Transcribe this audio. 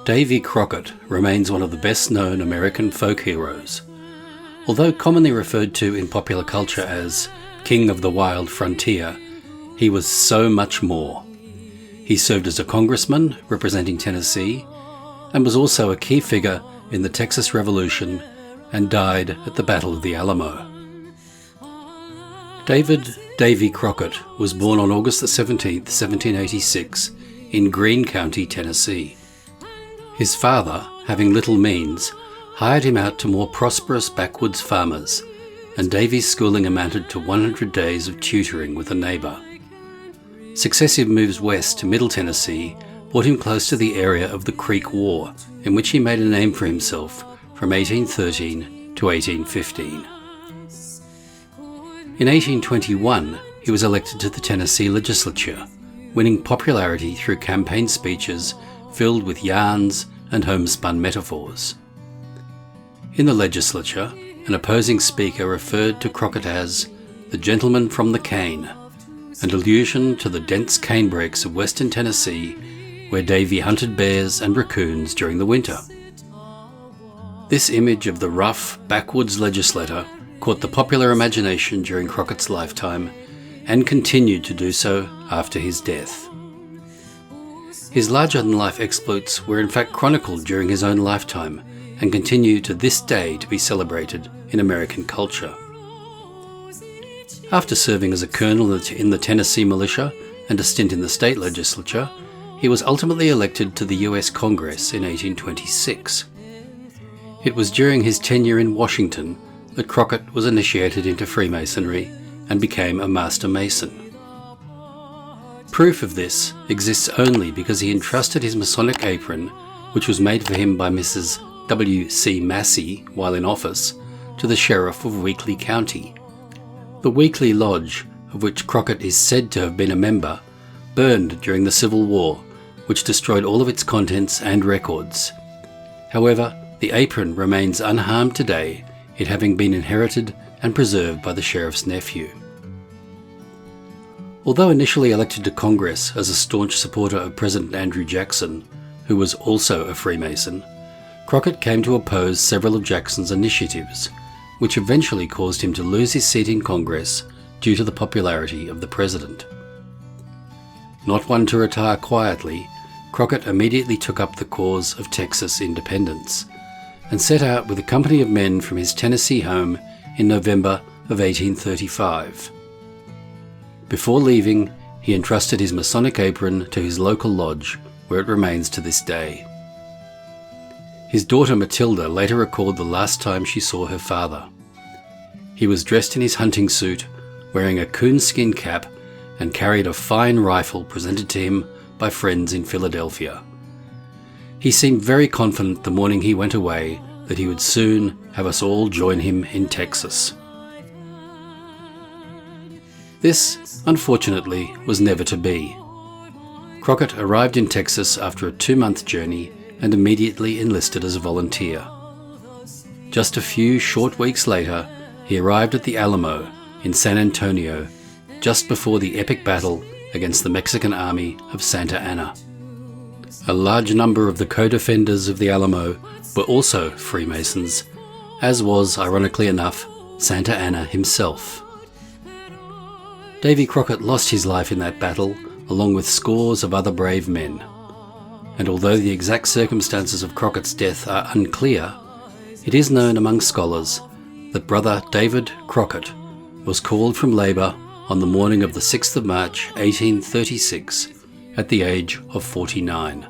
Davy Crockett remains one of the best-known American folk heroes. Although commonly referred to in popular culture as King of the Wild Frontier, he was so much more. He served as a congressman representing Tennessee and was also a key figure in the Texas Revolution and died at the Battle of the Alamo. Davy Crockett was born on August 17, 1786, in Greene County, Tennessee. His father, having little means, hired him out to more prosperous backwoods farmers, and Davy's schooling amounted to 100 days of tutoring with a neighbour. Successive moves west to Middle Tennessee brought him close to the area of the Creek War, in which he made a name for himself from 1813 to 1815. In 1821, he was elected to the Tennessee legislature, winning popularity through campaign speeches filled with yarns and homespun metaphors. In the legislature, an opposing speaker referred to Crockett as the gentleman from the cane, an allusion to the dense canebrakes of western Tennessee, where Davy hunted bears and raccoons during the winter. This image of the rough, backwoods legislator caught the popular imagination during Crockett's lifetime and continued to do so after his death. His larger-than-life exploits were in fact chronicled during his own lifetime and continue to this day to be celebrated in American culture. After serving as a colonel in the Tennessee militia and a stint in the state legislature, he was ultimately elected to the U.S. Congress in 1826. It was during his tenure in Washington that Crockett was initiated into Freemasonry and became a Master Mason. Proof of this exists only because he entrusted his Masonic apron, which was made for him by Mrs. W.C. Massey while in office, to the sheriff of Weakley County. The Weakley Lodge, of which Crockett is said to have been a member, burned during the Civil War, which destroyed all of its contents and records. However, the apron remains unharmed today, it having been inherited and preserved by the sheriff's nephew. Although initially elected to Congress as a staunch supporter of President Andrew Jackson, who was also a Freemason, Crockett came to oppose several of Jackson's initiatives, which eventually caused him to lose his seat in Congress due to the popularity of the president. Not one to retire quietly, Crockett immediately took up the cause of Texas independence and set out with a company of men from his Tennessee home in November of 1835. Before leaving, he entrusted his Masonic apron to his local lodge, where it remains to this day. His daughter Matilda later recalled the last time she saw her father. He was dressed in his hunting suit, wearing a coonskin cap, and carried a fine rifle presented to him by friends in Philadelphia. He seemed very confident the morning he went away that he would soon have us all join him in Texas. This, unfortunately, was never to be. Crockett arrived in Texas after a 2-month journey and immediately enlisted as a volunteer. Just a few short weeks later, he arrived at the Alamo in San Antonio, just before the epic battle against the Mexican army of Santa Anna. A large number of the co-defenders of the Alamo were also Freemasons, as was, ironically enough, Santa Anna himself. Davy Crockett lost his life in that battle, along with scores of other brave men. And although the exact circumstances of Crockett's death are unclear, it is known among scholars that Brother David Crockett was called from labour on the morning of the 6th of March 1836 at the age of 49.